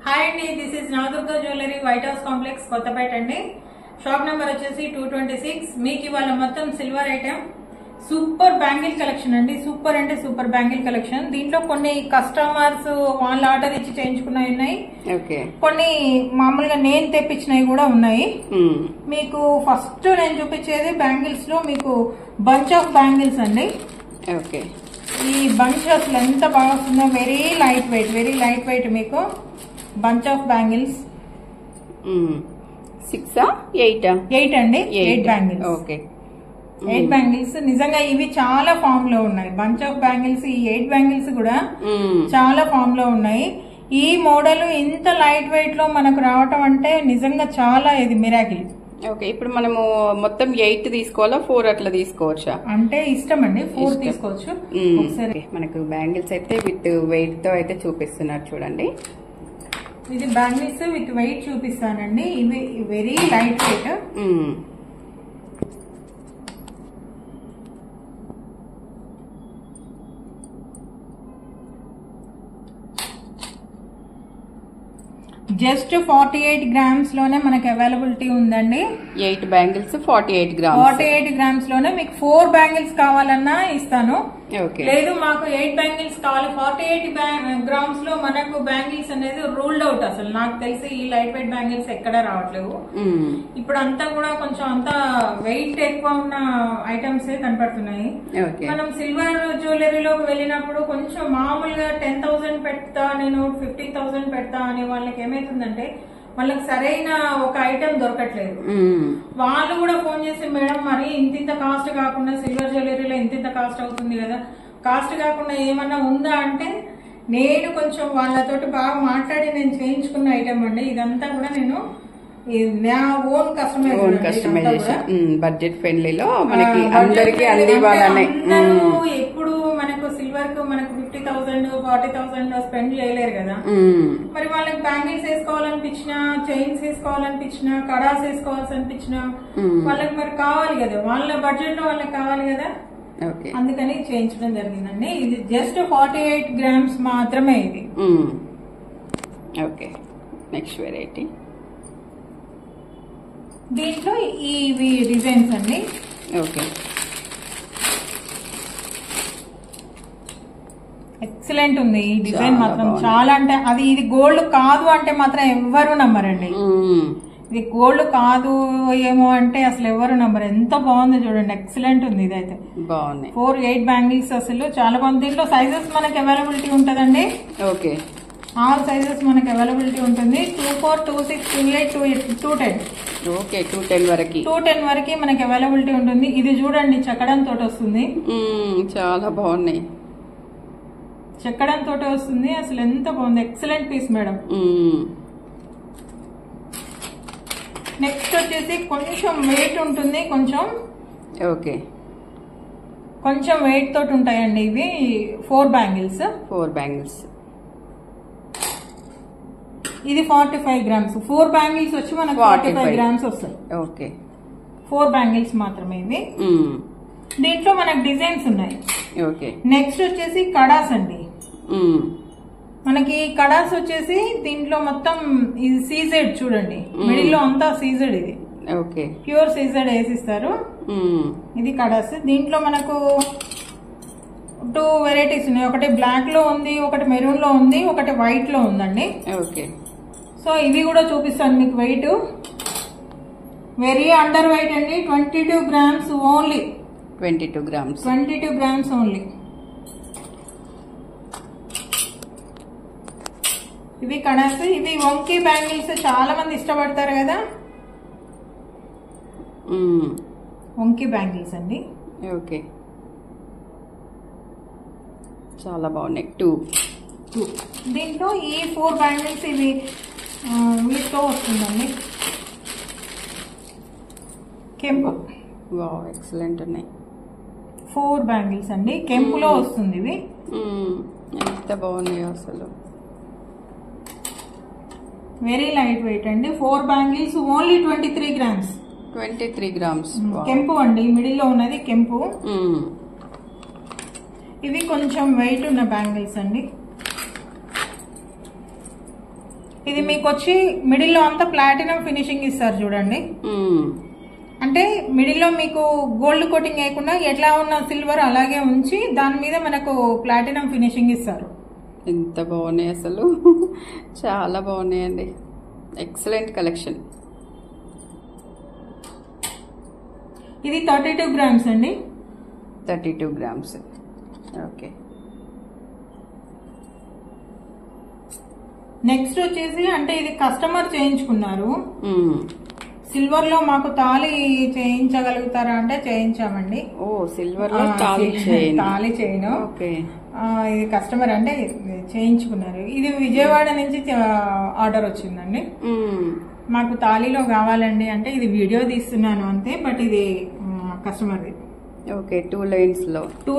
Hi అండి, this is Navadurga jewellery, white house complex, Kothapet అండి. Shop number వచ్చేసి 226. మీకు ఇవాళ మొత్తం silver item super bangle collection అండి. సూపర్ అంటే సూపర్ బ్యాంగిల్ కలెక్షన్. దీంట్లో కొన్ని కస్టమర్స్ వాళ్ళ ఆర్డర్ ఇచ్చి చేయించుకున్నవి ఉన్నాయి, కొన్ని మామూలుగా నేను తెప్పించినవి కూడా ఉన్నాయి. మీకు ఫస్ట్ నేను చూపించేది బ్యాంగిల్స్ లో మీకు బంచ్ ఆఫ్ బ్యాంగిల్స్ అండి. ఈ బంచ్ అసలు ఎంత బాగా వస్తుందో, వెరీ లైట్ వెయిట్ మీకు బంచ్ ఆఫ్ బ్యాంగిల్స్. 6 8 అండి. 8 బ్యాంగిల్స్. 8 బ్యాంగిల్స్. నిజంగా ఇవి చాలా ఫామ్ లో ఉన్నాయి. బంచ్ ఆఫ్ బ్యాంగిల్స్, ఈ 8 బ్యాంగిల్స్ కూడా చాలా ఫామ్ లో ఉన్నాయి. ఈ మోడల్ ఇంత లైట్ వెయిట్ లో మనకు రావటం అంటే నిజంగా చాలా ఇది మిరాకిల్. ఇప్పుడు మనము మొత్తం 8 తీసుకోవాలా, 4 అట్లా తీసుకోవచ్చా? అంటే ఇష్టం అండి, 4 తీసుకోవచ్చు. ఒకసారి మనకు బ్యాంగిల్స్ అయితే విత్ వెయిట్ తో అయితే చూపిస్తున్నారు చూడండి. ఇది బ్యాంగిల్స్ విత్ వెయిట్ చూపిస్తానండి. ఇవి very light weight. Just 48 grams లోనే మనకి అవైలబిలిటీ ఉందండి. 8 బ్యాంగిల్స్ 48 గ్రామ్స్. 48 గ్రామ్స్ లోనే మీకు 4 బ్యాంగిల్స్ కావాలన్నా ఇస్తాను. లేదు మాకు 8 బ్యాంగిల్స్ కావాలి. 48 గ్రామ్స్ లో మనకు బ్యాంగిల్స్ అనేది రూల్డ్ అవుట్. అసలు నాకు తెలిసి ఈ లైట్ వెయిట్ బ్యాంగిల్స్ ఎక్కడ రావట్లేవు. ఇప్పుడు అంతా కూడా కొంచెం అంతా వెయిట్ ఎక్కువ ఉన్న ఐటమ్స్ కనపడుతున్నాయి. మనం సిల్వర్ జ్యువెలరీలోకి వెళ్ళినప్పుడు కొంచెం మామూలుగా 10,000 పెడతా, నేను 15,000 పెడతా అనే వాళ్ళకి ఏమైతుందంటే వాళ్ళకి సరైన ఒక ఐటమ్ దొరకట్లేదు. వాళ్ళు కూడా ఫోన్ చేసి, మేడం మరి ఇంత కాస్ట్ కాకుండా సిల్వర్ జ్యువెలరీలో ఇంత కాస్ట్ అవుతుంది కదా, కాస్ట్ కాకుండా ఏమన్నా ఉందా అంటే, నేను కొంచెం వాళ్ళతోటి బాగా మాట్లాడి నేను చేయించుకున్న ఐటమ్ అండి. ఇదంతా కూడా నేను నా ఓన్ కస్టమైజేషన్, బడ్జెట్ ఫ్రెండ్లీలో మనకి అందరికి అందివ్వాలనే. ఎప్పుడు మనకు సిల్వర్ కు మనకు 50,000 40,000 స్పెండ్ చేయలేరు కదా. మరి వాళ్ళకి బ్యాంగిల్స్ వేసుకోవాలనిపించినా, చైన్స్ వేసుకోవాలనిపించినా, కడాస్ వేసుకోవాల్సి అనిపించినా వాళ్ళకి మరి కావాలి కదా, వాళ్ళ బడ్జెట్ లో వాళ్ళకి కావాలి కదా. అందుకని చేయించడం జరిగిందండి. ఇది జస్ట్ 48 గ్రామ్స్ మాత్రమే. ఇది నెక్స్ట్ వెరైటీ. దీంట్లో ఇవి డిజైన్స్ అండి. ఎక్సలెంట్ ఉంది ఈ డిజైన్ మాత్రం. చాలా అంటే అది ఇది గోల్డ్ కాదు అంటే మాత్రం ఎవ్వరు నమ్మరండి. ఇది గోల్డ్ కాదు ఏమో అంటే అసలు ఎవరు నమ్మరు. ఎంత బాగుంది చూడండి, ఎక్సలెంట్ ఉంది. ఇదైతే బాగుంది. 4 8 బ్యాంగిల్స్ అసలు చాలా బాగుంది. దీంట్లో సైజెస్ మనకి అవైలబిలిటీ ఉంటదండి. ఆల్ సైజెస్ మనకి అవైలబిలిటీ ఉంటుంది. 24 26 28 210. 210 వరకు మనకి అవైలబిలిటీ ఉంటుంది. ఇది చూడండి చెక్కడం తోటి వస్తుంది. చాలా బాగున్నాయి. చెక్కడం తోటి వస్తుంది. అసలు ఎంత బాగుంది, ఎక్సలెంట్ పీస్ మేడం. నెక్స్ట్ వచ్చేసి కొంచెం వెయిట్ ఉంటుంది. కొంచెం వెయిట్ తోటి ఉంటాయండి ఇవి. 4 బ్యాంగిల్స్. ఇది 45 గ్రామ్స్. 4 బ్యాంగిల్స్ వచ్చి మనకు 45 గ్రామ్స్ వస్తాయి. 4 బ్యాంగిల్స్ మాత్రమే ఇవి. దీంట్లో మనకు డిజైన్స్ ఉన్నాయి. నెక్స్ట్ వచ్చేసి కడాస్ అండి. మనకి కడాస్ వచ్చేసి దీంట్లో మొత్తం ఇది సీజెడ్ చూడండి, మిడిల్ లో అంతా సీజెడ్. ఇది ప్యూర్ సీజెడ్ వేసిస్తారు. ఇది కడాస్. దీంట్లో మనకు 2 వెరైటీస్ ఉన్నాయి. ఒకటి బ్లాక్ లో ఉంది, ఒకటి మెరూన్ లో ఉంది, ఒకటి వైట్ లో ఉందండి. సో ఇవి కూడా చూపిస్తాను మీకు. వెయిట్ వెరీ అండర్ వెయిట్ అండి. 22 గ్రామ్స్ ఓన్లీ. 22 grams only. ఇవి కడాస్. ఇవి వంకీ బ్యాంగిల్స్ చాలా మంది ఇష్టపడతారు కదా, వంకీ బ్యాంగిల్స్ అండి. చాలా బాగున్నాయి. 2 దీంట్లో ఈ 4 బ్యాంగిల్స్ ఇవి వీటితో వస్తుందండి. కెంపు. ఎక్సలెంట్ ఉన్నాయి. 4 బ్యాంగిల్స్ అండి. కెంపులో వస్తుంది ఇవి. ఎంత బాగున్నాయో అసలు. వెరీ లైట్ వెయిట్ అండి. 4 బ్యాంగిల్స్ ఓన్లీ 23 గ్రామ్స్. 23 గ్రామ్స్. కెంపు అండి, మిడిల్ లో ఉన్నది కెంపు. ఇవి కొంచెం వెయిట్ ఉన్న బ్యాంగిల్స్ అండి. ఇది మీకు వచ్చి మిడిల్ లో అంతా ప్లాటినం ఫినిషింగ్ ఇస్తారు చూడండి. అంటే మిడిల్ లో మీకు గోల్డ్ కోటింగ్ వేయకుండా ఎట్లా ఉన్న సిల్వర్ అలాగే ఉంచి దాని మీద మనకు ప్లాటినం ఫినిషింగ్ ఇస్తారు. ఎంత బాగున్నాయి అసలు, చాలా బాగున్నాయండి. Excellent collection. ఇది 32 గ్రామ్స్ అండి. 32 గ్రామ్స్. ఓకే. నెక్స్ట్ వచ్చేసి అంటే ఇది కస్టమర్ చేయించుకున్నారు. సిల్వర్ లో మాకు తాళి చేయించగలుగుతారా అంటే చేయించామండి. ఓ సిల్వర్ లో తాళి చేయను. ఇది కస్టమర్ అంటే చేయించుకున్నారు. ఇది విజయవాడ నుంచి ఆర్డర్ వచ్చిందండి. మాకు తాళిలో కావాలండి అంటే ఇది వీడియో తీస్తున్నాను అంతే, బట్ ఇది కస్టమర్ది. ఓకే. 2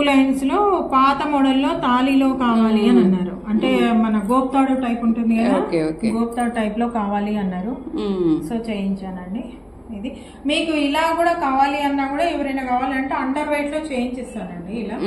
లైన్స్ లో పాత మోడల్లో తాళిలో కావాలి అని అన్నారు. అంటే మన గోప్తాడు టైప్ ఉంటుంది కదా, గోప్తాడు టైప్ లో కావాలి అన్నారు. సో చేయించానండి. ఇది మీకు ఇలా కూడా కావాలి అన్నా కూడా ఎవరైనా కావాలంటే అండర్ వెయిట్ లో చేయించిస్తానండి ఇలా.